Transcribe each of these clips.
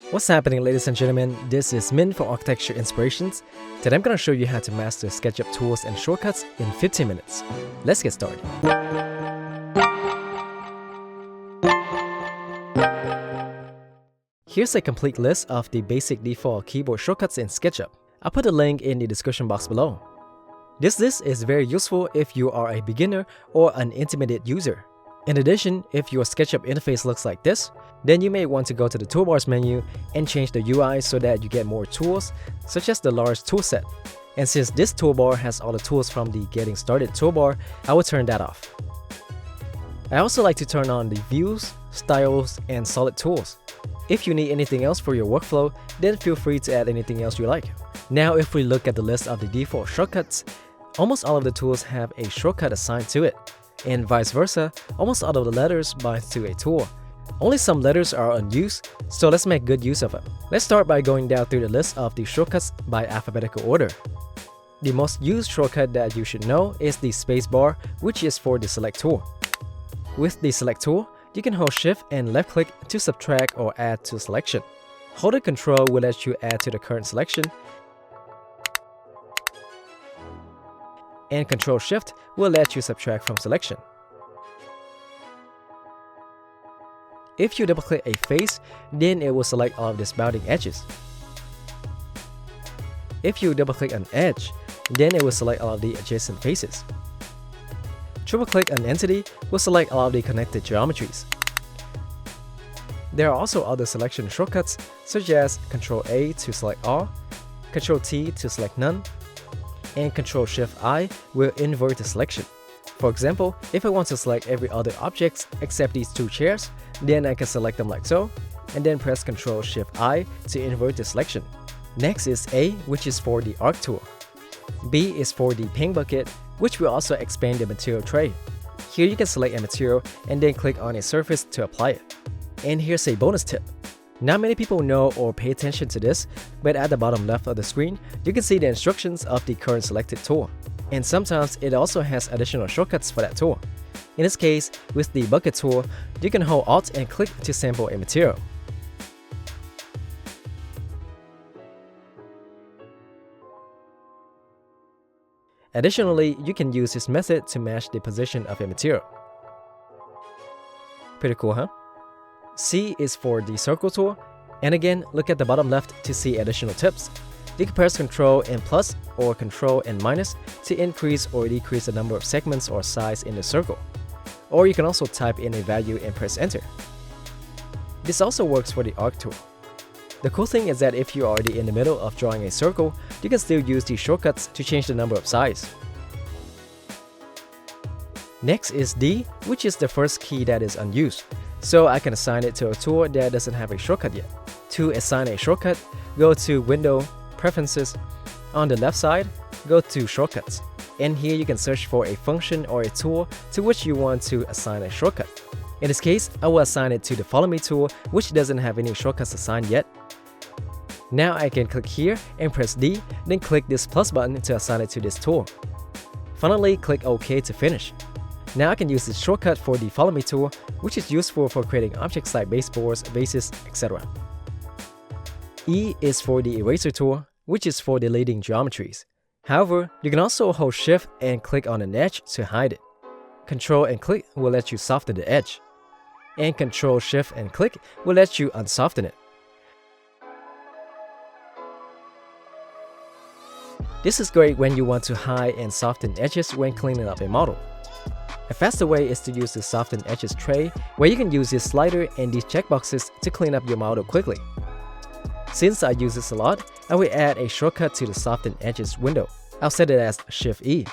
What's happening, ladies and gentlemen? This is Min for Architecture Inspirations. Today I'm going to show you how to master Sketchup tools and shortcuts in 15 minutes. Let's get started. Here's a complete list of the basic default keyboard shortcuts in Sketchup. I'll put a link in the description box below. This list is very useful if you are a beginner or an intermediate user. In addition, if your Sketchup interface looks like this, then you may want to go to the Toolbars menu and change the UI so that you get more tools, such as the large toolset. And since this toolbar has all the tools from the Getting Started toolbar, I will turn that off. I also like to turn on the Views, Styles, and Solid tools. If you need anything else for your workflow, then feel free to add anything else you like. Now if we look at the list of the default shortcuts, almost all of the tools have a shortcut assigned to it. And vice versa, almost all of the letters bind to a tool. Only some letters are unused, so let's make good use of them. Let's start by going down through the list of the shortcuts by alphabetical order. The most used shortcut that you should know is the spacebar, which is for the Select tool. With the Select tool, you can hold Shift and left click to subtract or add to selection. Holding Control will let you add to the current selection, and Control Shift will let you subtract from selection. If you double-click a face, then it will select all of these bounding edges. If you double-click an edge, then it will select all of the adjacent faces. Triple-click an entity will select all of the connected geometries. There are also other selection shortcuts, such as Ctrl-A to select all, Ctrl-T to select none, and Ctrl-Shift-I will invert the selection. For example, if I want to select every other object except these two chairs, then I can select them like so, and then press Ctrl-Shift-I to invert the selection. Next is A, which is for the Arc tool. B is for the Paint bucket, which will also expand the material tray. Here you can select a material and then click on a surface to apply it. And here's a bonus tip. Not many people know or pay attention to this, but at the bottom left of the screen, you can see the instructions of the current selected tool. And sometimes it also has additional shortcuts for that tool. In this case, with the bucket tool, you can hold Alt and click to sample a material. Additionally, you can use this method to match the position of a material. Pretty cool, huh? C is for the Circle tool, and again, look at the bottom left to see additional tips. You can press Ctrl and plus or Ctrl and minus to increase or decrease the number of segments or size in the circle. Or you can also type in a value and press enter. This also works for the Arc tool. The cool thing is that if you're already in the middle of drawing a circle, you can still use these shortcuts to change the number of size. Next is D, which is the first key that is unused, so I can assign it to a tool that doesn't have a shortcut yet. To assign a shortcut, go to Window, Preferences. On the left side, go to Shortcuts. And here you can search for a function or a tool to which you want to assign a shortcut. In this case, I will assign it to the Follow Me tool, which doesn't have any shortcuts assigned yet. Now I can click here and press D, then click this plus button to assign it to this tool. Finally, click OK to finish. Now I can use this shortcut for the Follow Me tool, which is useful for creating objects like baseboards, vases, etc. E is for the Eraser tool, which is for deleting geometries. However, you can also hold Shift and click on an edge to hide it. Control and click will let you soften the edge. And Control, Shift, and click will let you unsoften it. This is great when you want to hide and soften edges when cleaning up a model. A faster way is to use the Soften Edges tray, where you can use this slider and these checkboxes to clean up your model quickly. Since I use this a lot, I will add a shortcut to the Soften Edges window. I'll set it as Shift-E.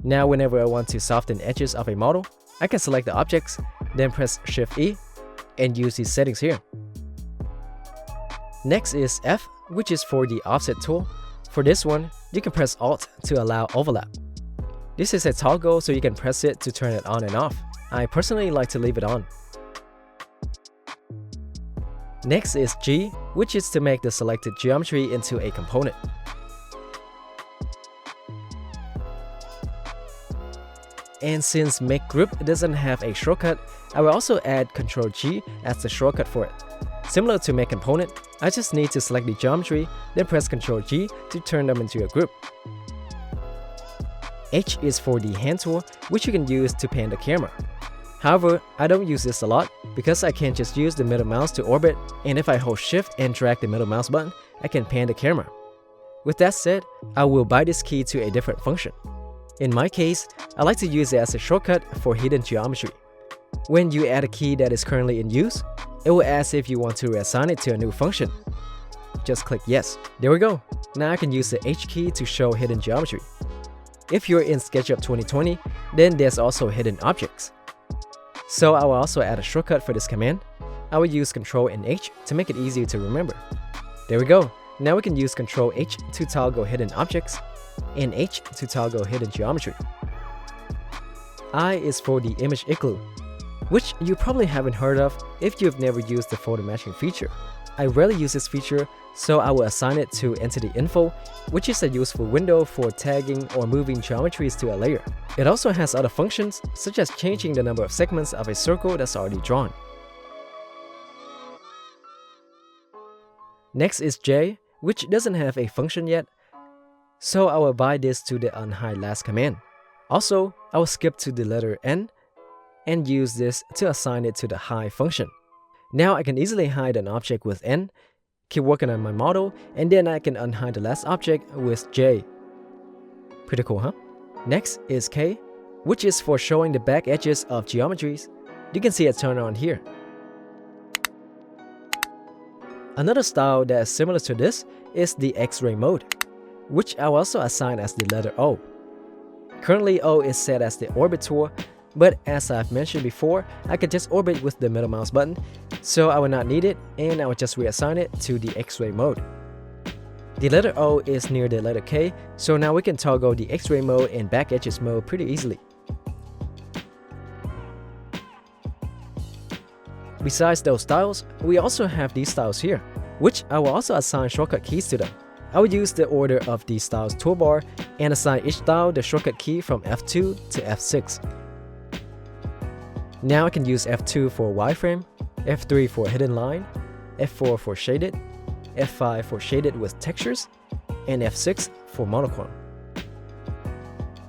Now whenever I want to soften edges of a model, I can select the objects, then press Shift-E, and use these settings here. Next is F, which is for the Offset tool. For this one, you can press Alt to allow overlap. This is a toggle, so you can press it to turn it on and off. I personally like to leave it on. Next is G, which is to make the selected geometry into a component. And since Make Group doesn't have a shortcut, I will also add Ctrl G as the shortcut for it. Similar to Make Component, I just need to select the geometry, then press Ctrl G to turn them into a group. H is for the hand tool, which you can use to pan the camera. However, I don't use this a lot because I can just use the middle mouse to orbit, and if I hold Shift and drag the middle mouse button, I can pan the camera. With that said, I will bind this key to a different function. In my case, I like to use it as a shortcut for hidden geometry. When you add a key that is currently in use, it will ask if you want to reassign it to a new function. Just click yes. There we go. Now I can use the H key to show hidden geometry. If you're in Sketchup 2020, then there's also hidden objects. So I will also add a shortcut for this command. I will use Ctrl and H to make it easier to remember. There we go. Now we can use Ctrl H to toggle hidden objects and H to toggle hidden geometry. I is for the image Igloo, which you probably haven't heard of if you've never used the photo matching feature. I rarely use this feature, so I will assign it to Entity Info, which is a useful window for tagging or moving geometries to a layer. It also has other functions, such as changing the number of segments of a circle that's already drawn. Next is J, which doesn't have a function yet, so I will bind this to the unhide last command. Also, I will skip to the letter N and use this to assign it to the hide function. Now I can easily hide an object with N, keep working on my model, and then I can unhide the last object with J. Pretty cool, huh? Next is K, which is for showing the back edges of geometries. You can see it turned on here. Another style that is similar to this is the X-ray mode, which I will also assign as the letter O. Currently O is set as the orbit tool, but as I've mentioned before, I can just orbit with the middle mouse button, so I will not need it, and I will just reassign it to the X-ray mode. The letter O is near the letter K, so now we can toggle the X-ray mode and back edges mode pretty easily. Besides those styles, we also have these styles here, which I will also assign shortcut keys to them. I will use the order of the styles toolbar and assign each style the shortcut key from F2 to F6. Now I can use F2 for wireframe, F3 for hidden line, F4 for shaded, F5 for shaded with textures, and F6 for monochrome.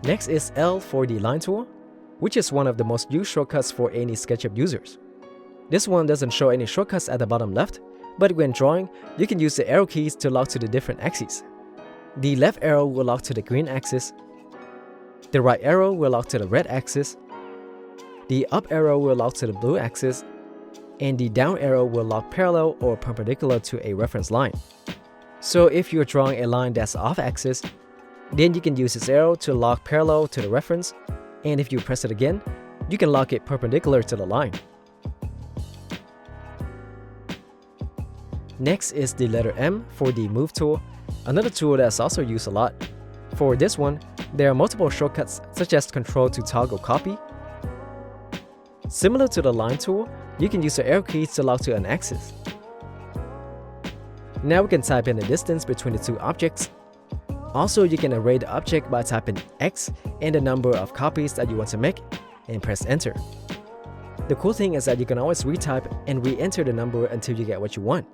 Next is L for the line tool, which is one of the most used shortcuts for any SketchUp users. This one doesn't show any shortcuts at the bottom left, but when drawing, you can use the arrow keys to lock to the different axes. The left arrow will lock to the green axis, the right arrow will lock to the red axis, the up arrow will lock to the blue axis, and the down arrow will lock parallel or perpendicular to a reference line. So if you're drawing a line that's off axis, then you can use this arrow to lock parallel to the reference, and if you press it again, you can lock it perpendicular to the line. Next is the letter M for the Move tool, another tool that's also used a lot. For this one, there are multiple shortcuts such as Control to toggle copy. Similar to the line tool, you can use the arrow keys to lock to an axis. Now we can type in the distance between the two objects. Also, you can array the object by typing X and the number of copies that you want to make, and press enter. The cool thing is that you can always retype and re-enter the number until you get what you want.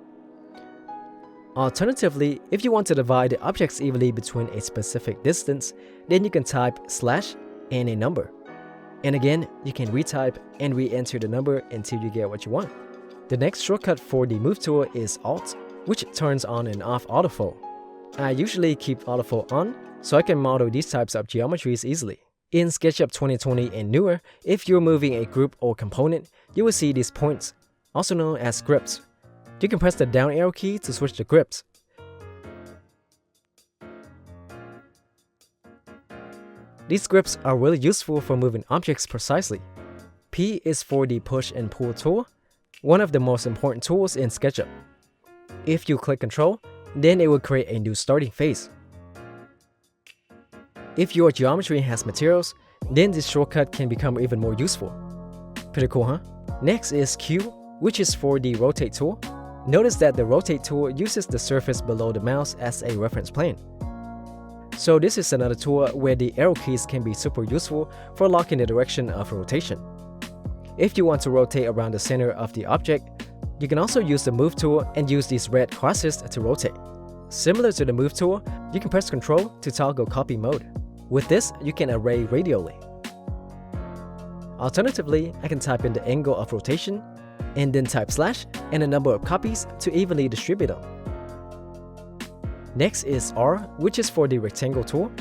Alternatively, if you want to divide the objects evenly between a specific distance, then you can type slash and a number. And again, you can retype and re-enter the number until you get what you want. The next shortcut for the Move tool is Alt, which turns on and off autofold. I usually keep autofold on, so I can model these types of geometries easily. In SketchUp 2020 and newer, if you're moving a group or component, you will see these points, also known as grips. You can press the down arrow key to switch the grips. These grips are really useful for moving objects precisely. P is for the Push and Pull tool, one of the most important tools in SketchUp. If you click Control, then it will create a new starting phase. If your geometry has materials, then this shortcut can become even more useful. Pretty cool, huh? Next is Q, which is for the Rotate tool. Notice that the Rotate tool uses the surface below the mouse as a reference plane. So this is another tool where the arrow keys can be super useful for locking the direction of rotation. If you want to rotate around the center of the object, You can also use the Move tool and use these red crosses to rotate. Similar to the Move tool, you can press Ctrl to toggle copy mode. With this, you can array radially. Alternatively, I can type in the angle of rotation, and then type slash and the number of copies to evenly distribute them. Next is R, which is for the rectangle tool.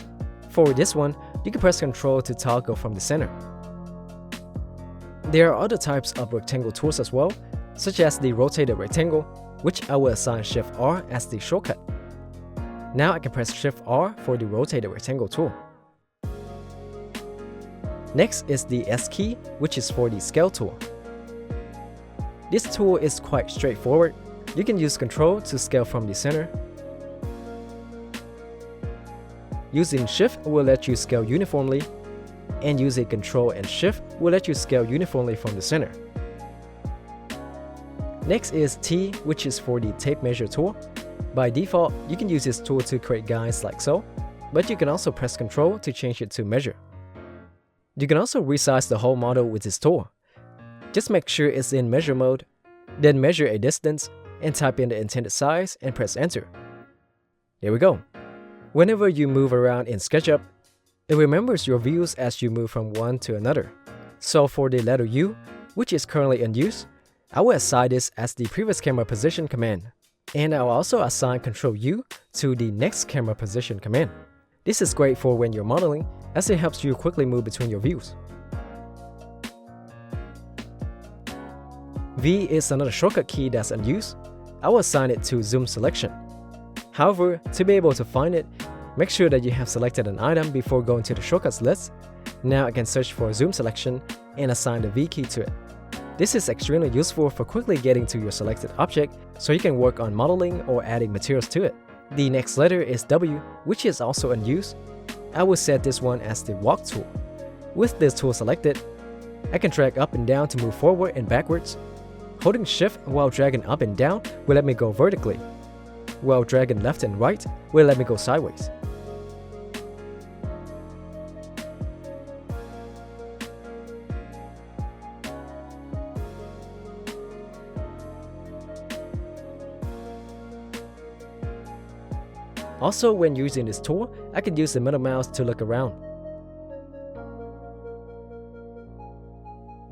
For this one, you can press Ctrl to toggle from the center. There are other types of rectangle tools as well, such as the rotated rectangle, which I will assign Shift R as the shortcut. Now I can press Shift R for the rotated rectangle tool. Next is the S key, which is for the scale tool. This tool is quite straightforward. You can use Ctrl to scale from the center. Using Shift will let you scale uniformly, and using Ctrl and Shift will let you scale uniformly from the center. Next is T, which is for the tape measure tool. By default, you can use this tool to create guides like so, but you can also press Ctrl to change it to measure. You can also resize the whole model with this tool. Just make sure it's in measure mode, then measure a distance and type in the intended size and press enter. There we go. Whenever you move around in Sketchup, it remembers your views as you move from one to another. So for the letter U, which is currently in use, I will assign this as the previous camera position command. And I will also assign Ctrl U to the next camera position command. This is great for when you're modeling, as it helps you quickly move between your views. V is another shortcut key that's in use. I will assign it to zoom selection. However, to be able to find it, make sure that you have selected an item before going to the shortcuts list. Now I can search for zoom selection and assign the V key to it. This is extremely useful for quickly getting to your selected object, so you can work on modeling or adding materials to it. The next letter is W, which is also in use. I will set this one as the walk tool. With this tool selected, I can drag up and down to move forward and backwards. Holding Shift while dragging up and down will let me go vertically, while dragging left and right will let me go sideways. Also, when using this tool, I can use the middle mouse to look around.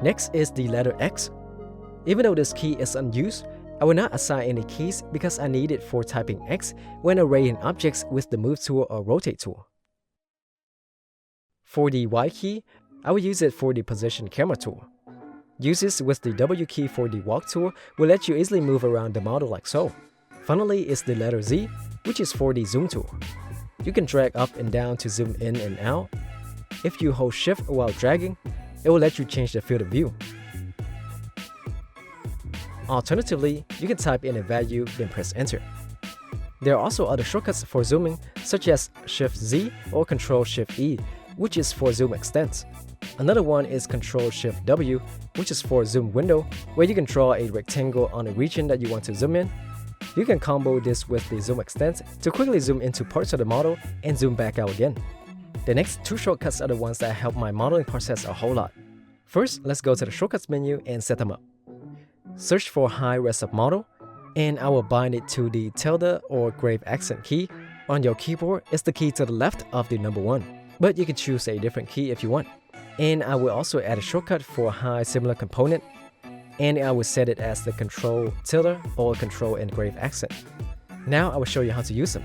Next is the letter X. Even though this key is unused, I will not assign any keys because I need it for typing X when arraying objects with the Move tool or Rotate tool. For the Y key, I will use it for the Position Camera tool. Uses with the W key for the Walk tool will let you easily move around the model like so. Finally is the letter Z, which is for the Zoom tool. You can drag up and down to zoom in and out. If you hold Shift while dragging, it will let you change the field of view. Alternatively, you can type in a value then press enter. There are also other shortcuts for zooming, such as Shift Z or Ctrl Shift E, which is for zoom extents. Another one is Ctrl Shift W, which is for zoom window, where you can draw a rectangle on a region that you want to zoom in. You can combo this with the zoom extent to quickly zoom into parts of the model and zoom back out again. The next two shortcuts are the ones that help my modeling process a whole lot. First, let's go to the shortcuts menu and set them up. Search for high res up model, and I will bind it to the tilde or grave accent key. On your keyboard, it's the key to the left of the number 1, but you can choose a different key if you want. And I will also add a shortcut for high similar component, and I will set it as the Control tilde or Control and grave accent. Now I will show you how to use them.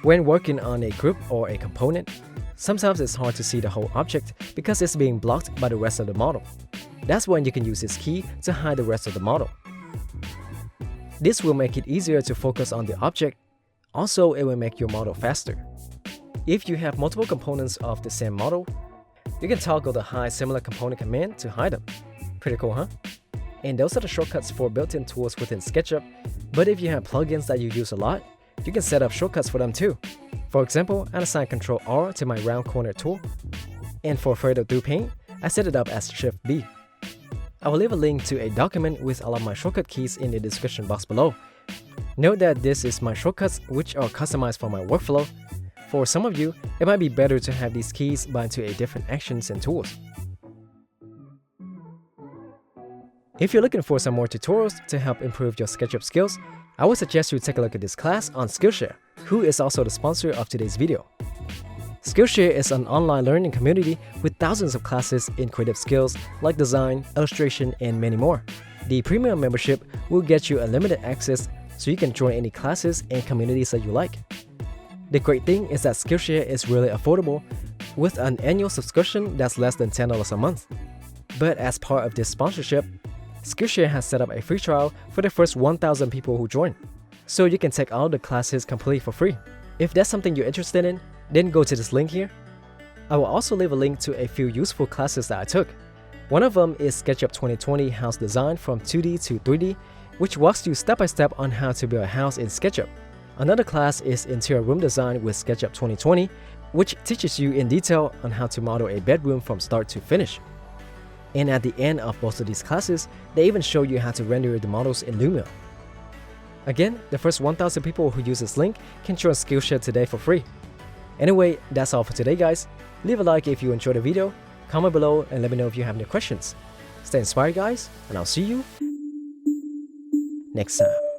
When working on a group or a component, sometimes it's hard to see the whole object because it's being blocked by the rest of the model. That's when you can use this key to hide the rest of the model. This will make it easier to focus on the object. Also, it will make your model faster. If you have multiple components of the same model, you can toggle the Hide Similar Component command to hide them. Pretty cool, huh? And those are the shortcuts for built-in tools within SketchUp, but if you have plugins that you use a lot, you can set up shortcuts for them too. For example, I assign Ctrl R to my round corner tool, and for further through paint, I set it up as Shift B. I will leave a link to a document with all of my shortcut keys in the description box below. Note that this is my shortcuts which are customized for my workflow. For some of you, it might be better to have these keys bind to a different actions and tools. If you're looking for some more tutorials to help improve your SketchUp skills, I would suggest you take a look at this class on Skillshare, who is also the sponsor of today's video. Skillshare is an online learning community with thousands of classes in creative skills like design, illustration, and many more. The premium membership will get you unlimited access so you can join any classes and communities that you like. The great thing is that Skillshare is really affordable with an annual subscription that's less than $10 a month. But as part of this sponsorship, Skillshare has set up a free trial for the first 1,000 people who join, so you can take all the classes completely for free. If that's something you're interested in, then go to this link here. I will also leave a link to a few useful classes that I took. One of them is Sketchup 2020 House Design from 2D to 3D, which walks you step by step on how to build a house in SketchUp. Another class is Interior Room Design with Sketchup 2020, which teaches you in detail on how to model a bedroom from start to finish. And at the end of most of these classes, they even show you how to render the models in Lumia. Again, the first 1,000 people who use this link can join Skillshare today for free. Anyway, that's all for today, guys. Leave a like if you enjoyed the video, comment below and let me know if you have any questions. Stay inspired, guys, and I'll see you next time.